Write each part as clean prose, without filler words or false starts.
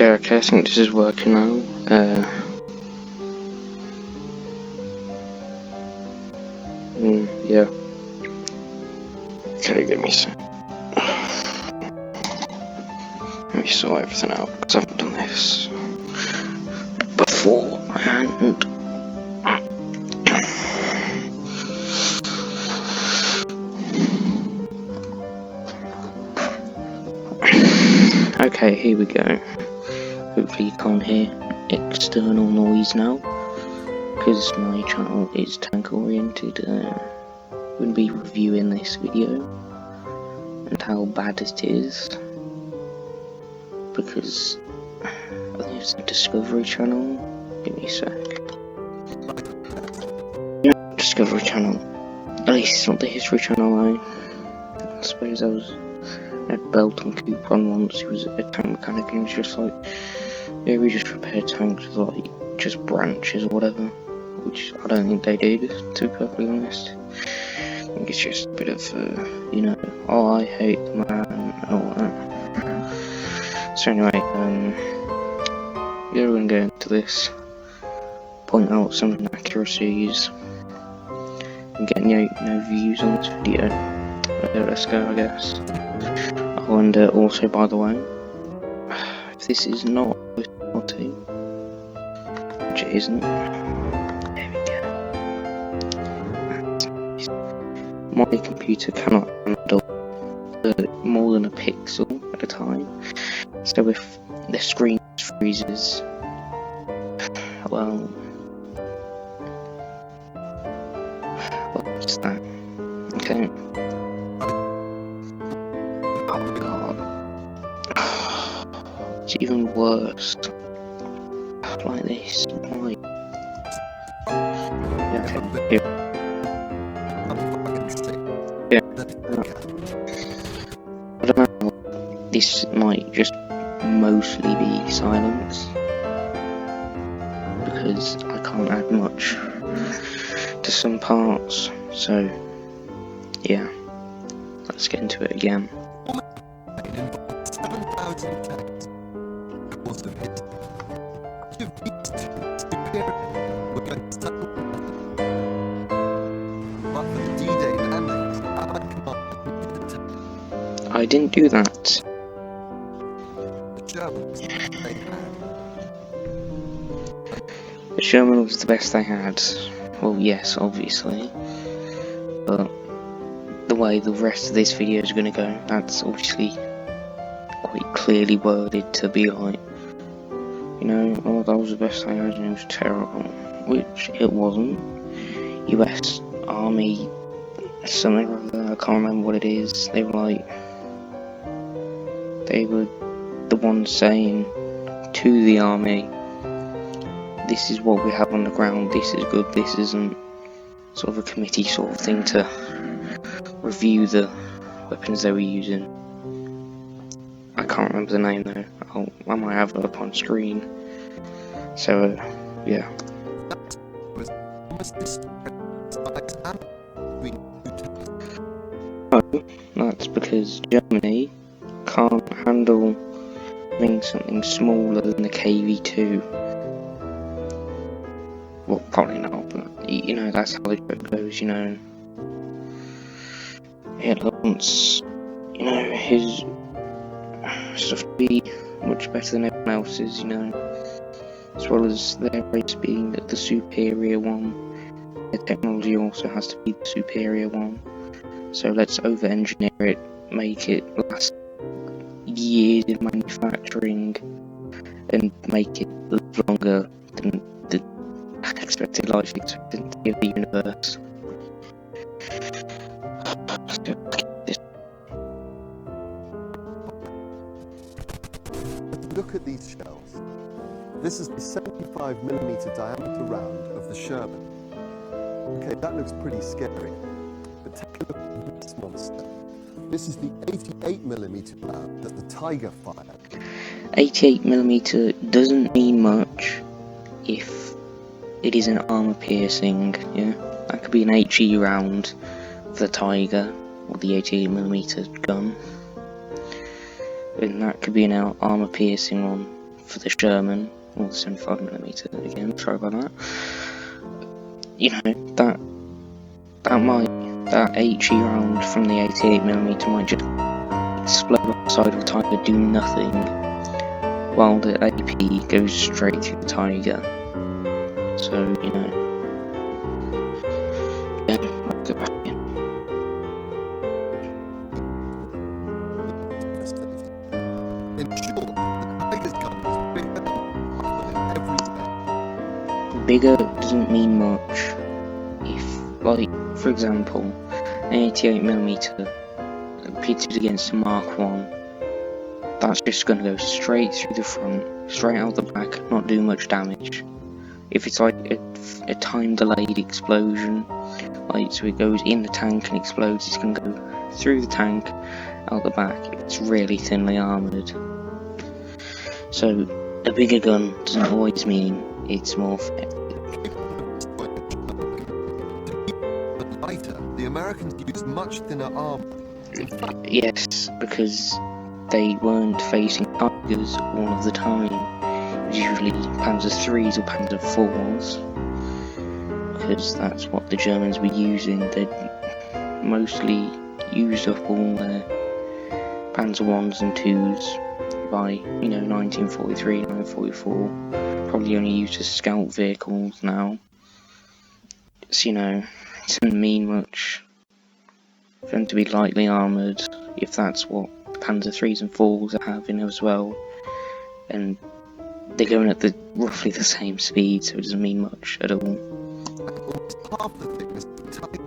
Yeah, okay, I think this is working now. Yeah. Okay, let me see. Let me sort everything out, because I haven't done this beforehand. Okay, here we go. Hopefully you can't hear external noise now, because my channel is tank oriented. I'm going to be reviewing this video and how bad it is, because I think it's the Discovery Channel. Give me a sec. Discovery Channel. At least it's not the History Channel. I suppose I was at Belton Cooper on once. He was a tank mechanic and he was just like, yeah, we just repair tanks with like just branches or whatever, which I don't think they did, to be perfectly honest. I think it's just a bit of, you know, oh, I hate the man and all that. So anyway, yeah, we're gonna go into this, point out some inaccuracies, and get no views on this video. Let's go, I guess. Oh, and also, by the way, if this is not quality, which it isn't, there we go. My computer cannot handle more than a pixel at a time, so if the screen freezes, well, what's that? Okay. Oh god. It's even worse. Like this. Why? Yeah, okay. I don't know. This might just mostly be silence, because I can't add much to some parts. So, yeah. Let's get into it again. I didn't do that. The Sherman was the best they had. Well, yes, obviously. But the way the rest of this video is going to go, that's obviously quite clearly worded to be like, you know, oh, that was the best I had and it was terrible. Which it wasn't. US Army, something like that, I can't remember what it is. They were the ones saying to the army, this is what we have on the ground, this is good, this isn't. Sort of a committee sort of thing to review the weapons they were using. I can't remember the name though. I might have it up on screen. So, yeah. No, that's because Germany can't handle having something smaller than the KV-2. Well, probably not, but you know, that's how the joke goes, you know. Hitler wants, you know, his stuff to be much better than everyone else's, you know, as well as their race being the superior one. Their technology also has to be the superior one. So let's over-engineer it, make it last years in manufacturing, and make it live longer than the expected life expectancy of the universe. Look at these shells. This is the 75mm diameter round of the Sherman. Okay, that looks pretty scary. But take a look at this monster. This is the 88mm round that the Tiger fired. 88mm doesn't mean much if it is an armor piercing, yeah? That could be an HE round for the Tiger, or the 88mm gun. And that could be an armor piercing one for the Sherman, or the 75mm again, sorry about that. You know, that HE round from the 88mm might just explode on the side of the Tiger, do nothing, while the AP goes straight through the Tiger. So, you know, yeah, I'll go back in. In short, the Tiger's gun is bigger in every way. Bigger doesn't mean much. If, like, for example, an 88mm pitted against a Mark 1, that's just going to go straight through the front, straight out the back, not do much damage. If it's like a time delayed explosion, like so it goes in the tank and explodes, it's going to go through the tank, out the back, if it's really thinly armoured. So a bigger gun doesn't always mean it's more effective. Lighter, the Americans used much thinner armor. Yes, because they weren't facing Tigers all of the time. It was usually Panzer IIIs or Panzer IVs, because that's what the Germans were using. They'd mostly used up all their Panzer Is and IIs by, you know, 1943, 1944. Probably only used as scout vehicles now. So, you know, it doesn't mean much for them to be lightly armoured, if that's what Panzer IIIs and IVs are having as well. And they're going at roughly the same speed, so it doesn't mean much at all. Almost half the thickness of the Tiger. The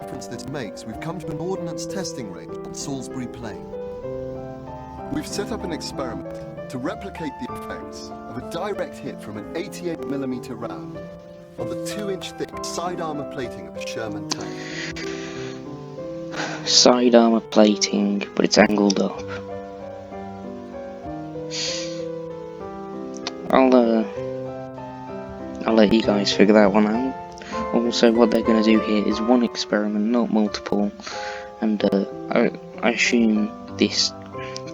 difference this makes, we've come to an ordnance testing range on Salisbury Plain. We've set up an experiment to replicate the effects of a direct hit from an 88mm round on the 2-inch thick side armour plating of a Sherman tank. Side armour plating, but it's angled up. I'll let you guys figure that one out. Also, what they're going to do here is one experiment, not multiple, and I assume this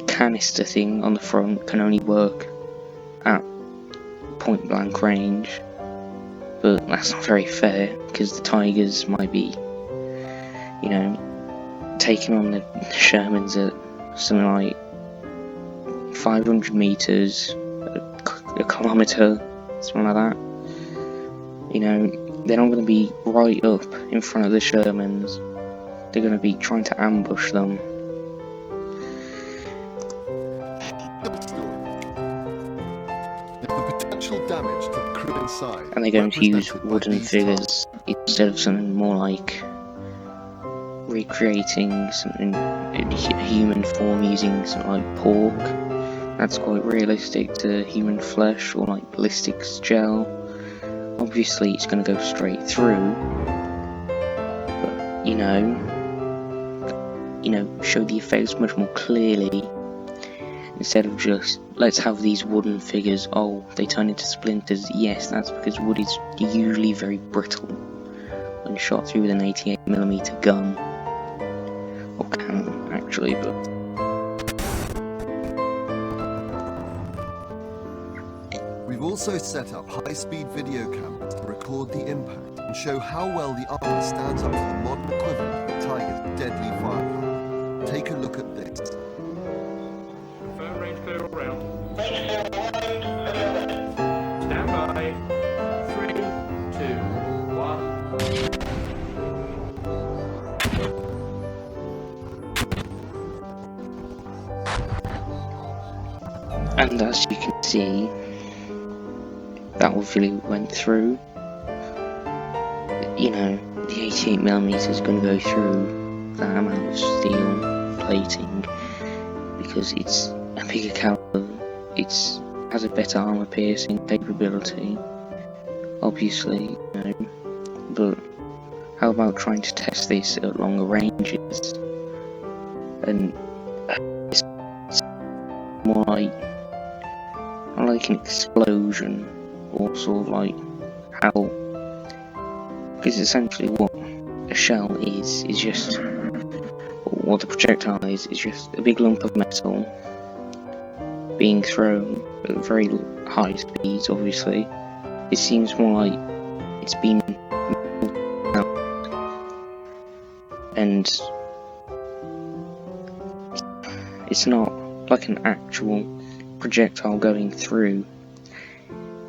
canister thing on the front can only work at point blank range, but that's not very fair, because the Tigers might be, you know, taking on the Shermans at something like 500 meters, a kilometer, something like that. You know, they're not going to be right up in front of the Shermans. They're going to be trying to ambush them. The potential damage to the crew inside. And they're going to use wooden figures instead of something more like recreating something, a human form using something like pork. That's quite realistic to human flesh, or like ballistics gel. Obviously it's going to go straight through, but you know, show the effects much more clearly, instead of just, let's have these wooden figures, oh, they turn into splinters. Yes, that's because wood is usually very brittle when shot through with an 88mm gun, or cannon actually, but we've also set up high-speed video cameras to record the impact and show how well the armour stands up to the modern equivalent of the Tiger's deadly firepower. Take a look at this. Confirm range clear all round. Stand by. 3, 2, 1. And as you can see, that obviously went through. You know, the 88mm is going to go through that amount of steel plating because it's a bigger caliber, it has a better armor piercing capability, obviously, you know, but how about trying to test this at longer ranges? And it's more like an explosion, or sort of like how, because essentially what a shell is just, or what the projectile is just a big lump of metal being thrown at very high speeds, obviously. It seems more like it's been and it's not like an actual projectile going through.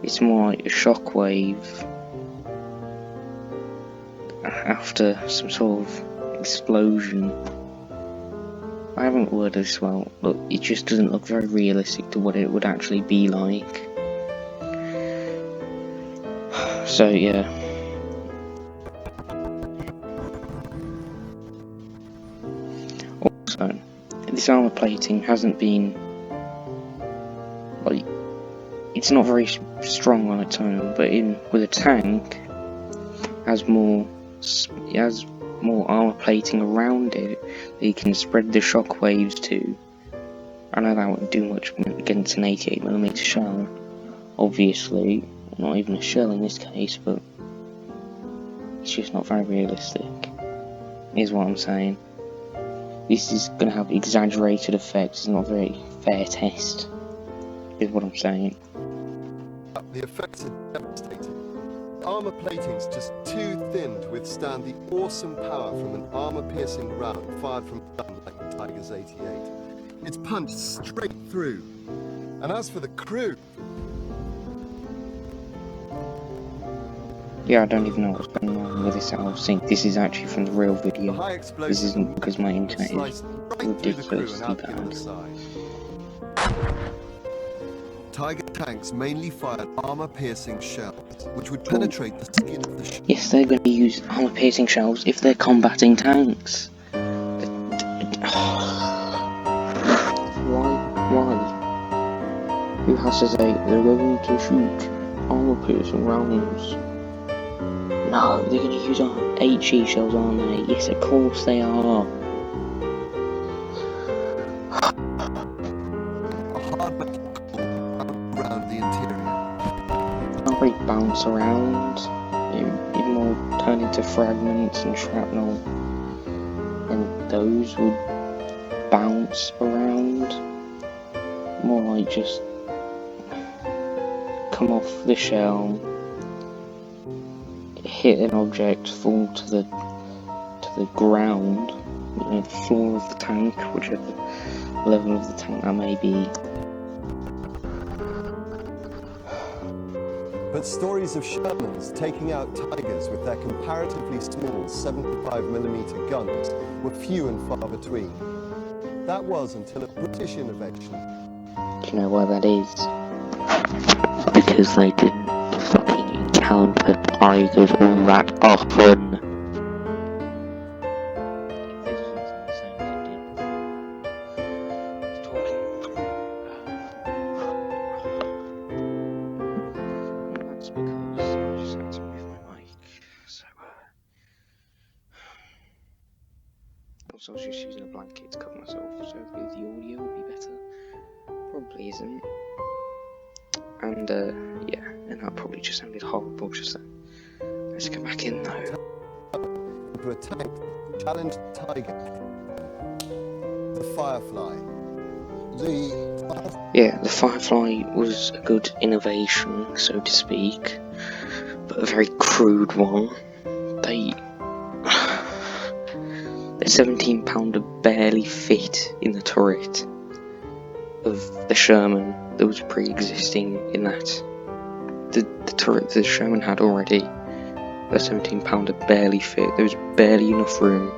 It's more like a shockwave after some sort of explosion. I haven't worded this well, but it just doesn't look very realistic to what it would actually be like. So yeah. Also, this armor plating hasn't been like, it's not very strong on its own, but with a tank, it has more armor plating around it that you can spread the shock waves to. I know that wouldn't do much against an 88mm shell, obviously, not even a shell in this case, but it's just not very realistic, is what I'm saying. This is going to have exaggerated effects, it's not a very fair test, is what I'm saying. The effects are devastating. Armor plating's just too thin to withstand the awesome power from an armor-piercing round fired from a gun like the Tiger's 88. It's punched straight through. And as for the crew... Yeah, I don't even know what's going on with this. I'll think this is actually from the real video. This isn't because my internet is ridiculously bad. Tiger tanks mainly fired armor-piercing shells, which would penetrate the skin of the ship. Yes, they're going to use armor-piercing shells if they're combating tanks. Why? Who has to say they're going to shoot armor-piercing rounds? No, they're going to use HE shells, aren't they? Yes, of course they are. Really bounce around, it more turn into fragments and shrapnel, and those would bounce around, more like just come off the shell, hit an object, fall to the ground, you know, the floor of the tank, whichever level of the tank that may be. But stories of Shermans taking out Tigers with their comparatively small 75mm guns were few and far between. That was until a British innovation. Do you know why that is? Because they didn't fucking encounter Tigers all that often. Also, I was just using a blanket to cover myself, so hopefully the audio would be better. Probably isn't. And, yeah, and that probably just sounded horrible just then. Let's get back in though. To a tank challenged Tiger. The Firefly. Yeah, the Firefly was a good innovation, so to speak, but a very crude one. The 17-pounder barely fit in the turret of the Sherman that was pre-existing in that. The turret the Sherman had already, the 17-pounder barely fit. There was barely enough room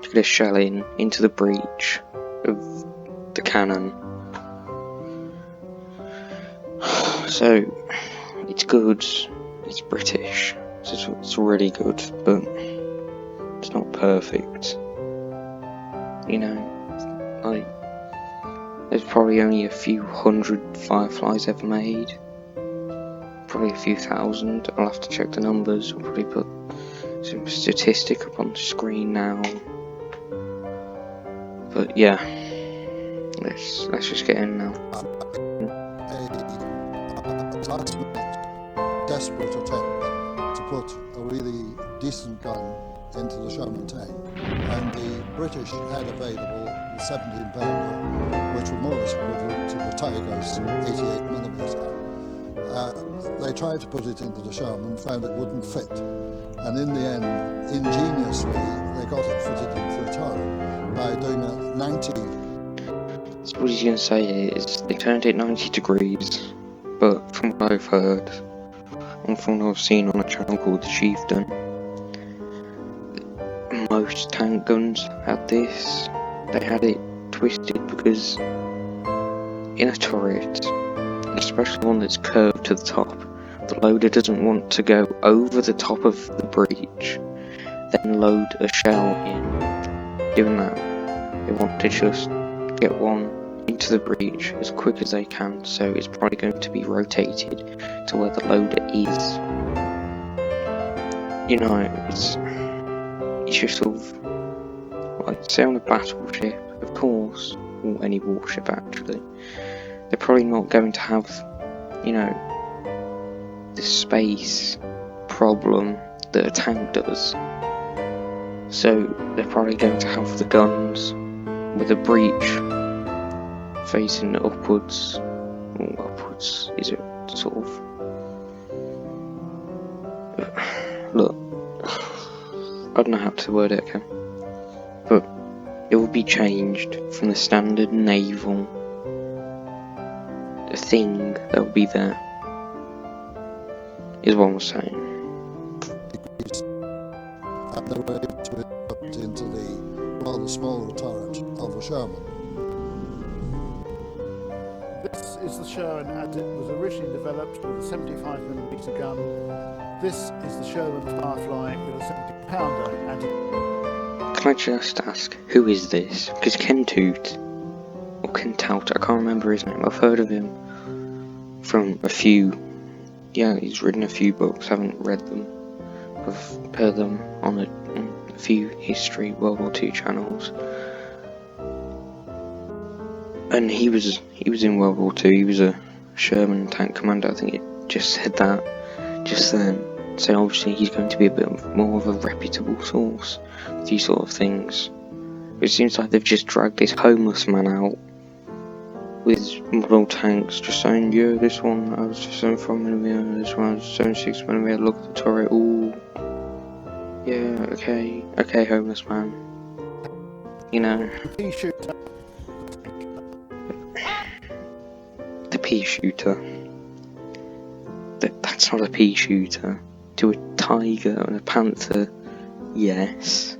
to get a shell into the breech of the cannon. So, it's good, it's British, so it's really good, but it's not perfect. You know, like, there's probably only a few hundred Fireflies ever made. Probably a few thousand. I'll have to check the numbers. I'll probably put some statistic up on the screen now. But yeah, let's just get in now. A desperate attempt to put a really decent gun into the Sherman tank, and the British had available the 17-pounder which were more or less equivalent to the Tiger's 88mm. They tried to put it into the Sherman, found it wouldn't fit, and in the end, ingeniously, they got it fitted into the turret by doing a 90. So what he's going to say is they turned it 90 degrees, but from what I've heard, and from what I've seen on a channel called The Chieftain, most tank guns had this. They had it twisted because in a turret, especially one that's curved to the top, the loader doesn't want to go over the top of the breech, then load a shell in. Doing that, they want to just get one into the breech as quick as they can, so it's probably going to be rotated to where the loader is. You know, it's just sort of like, say on a battleship, of course, or any warship actually, they're probably not going to have, you know, the space problem that a tank does. So they're probably going to have the guns with a breech facing upwards. Or upwards is it sort of... Look, I don't know how to word it, okay? But it will be changed from the standard naval thing that will be there, is what I'm saying. And they were able to put into the rather smaller turret of a Sherman. This is the Sherman as it was originally developed with a 75mm gun. This is the Sherman Firefly with a 70-pounder and Can I just ask, who is this? Because Ken Toot, or Ken Tout, I can't remember his name, I've heard of him from a few, yeah, he's written a few books, haven't read them. I've heard them on a few history World War II channels. And he was in World War II, he was a Sherman tank commander, I think it just said that just then. So obviously he's going to be a bit more of a reputable source with these sort of things. It seems like they've just dragged this homeless man out with model tanks, just saying, yeah, this one I was 75mm, this one I was 76mm, look at the turret, ooh. Yeah, okay, homeless man. You know. pea shooter. The pea shooter. That's not a pea shooter. To a Tiger and a Panther, yes.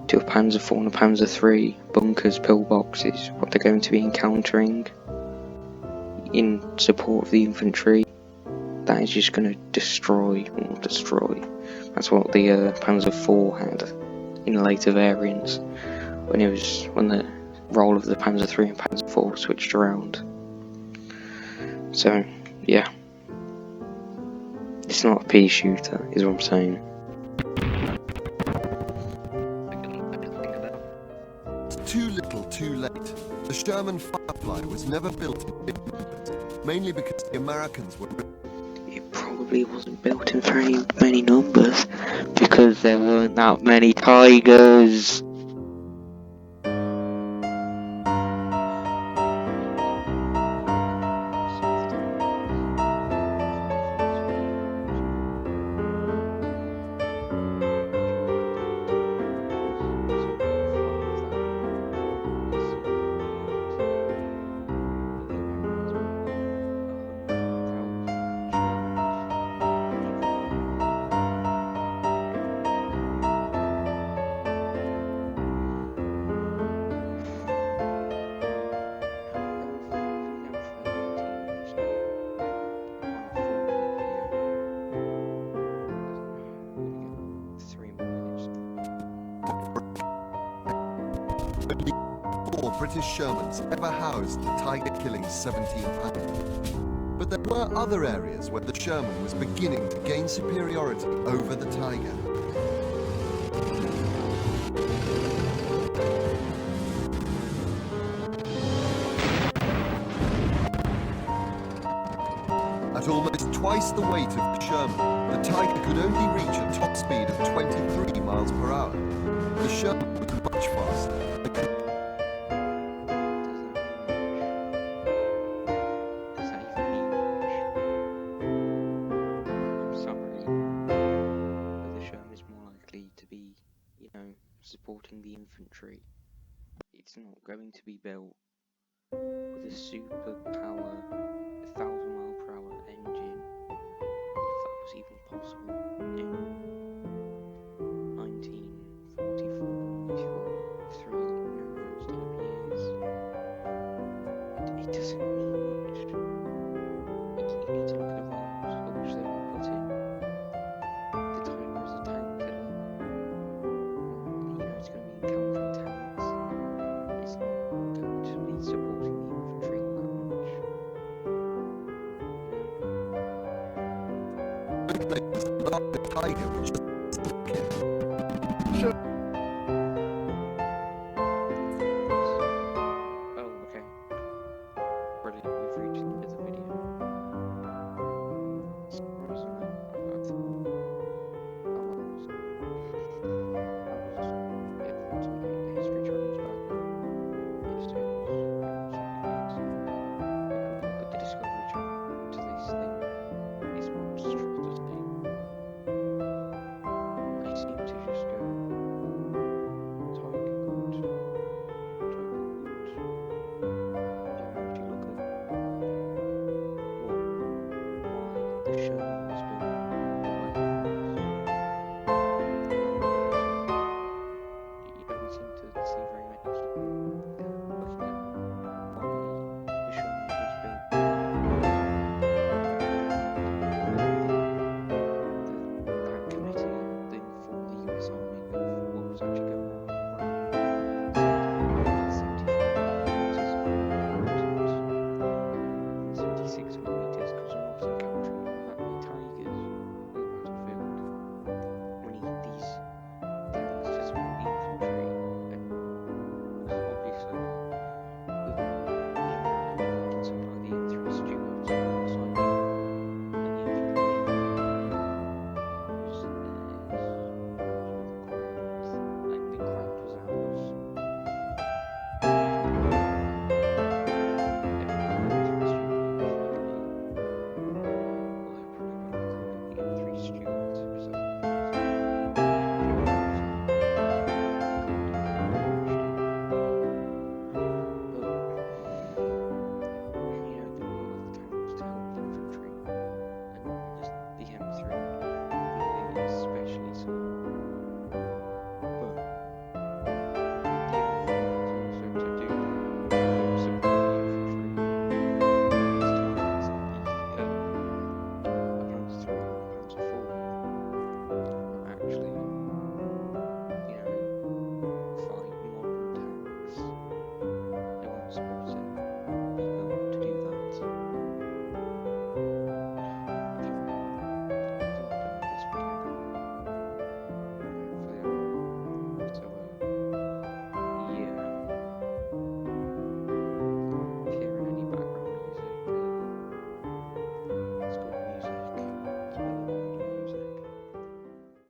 To a Panzer IV and a Panzer III, bunkers, pillboxes, what they're going to be encountering in support of the infantry, that is just going to destroy. That's what the Panzer IV had in later variants, when the role of the Panzer III and Panzer IV switched around. So, yeah. It's not a pea shooter, is what I'm saying. Too little, too late. The Sherman Firefly was never built in big numbers, mainly because the Americans were... It probably wasn't built in very many numbers, because there weren't that many Tigers. Only 4 British Shermans ever housed the Tiger-killing 17-pounder. But there were other areas where the Sherman was beginning to gain superiority over the Tiger. At almost twice the weight of the Sherman, the Tiger could only reach a top speed of 23 miles per hour. The Sherman was much faster. supporting the infantry. It's not going to be built with a superpower 1,000-mile-per-hour engine, if that was even possible in 1944, 43, those type of years. It doesn't mean much. You need to look at the roles for which they were put in. The Tiger is a tank killer. It's going to be encountering tanks. It's not going to be supporting the infantry all that much. The Tiger, which is Sure. Oh, okay. Brilliant, we've reached the end of the video. Surprisingly, I think the history challenge back yesterday was but the Discovery Channel to this thing is monstrosity. I seem to just go Tiger good, Tiger good. Don't actually look at why the show was built the way it was. You don't seem to see very many people looking at why the show was built. That committee thing for the US Army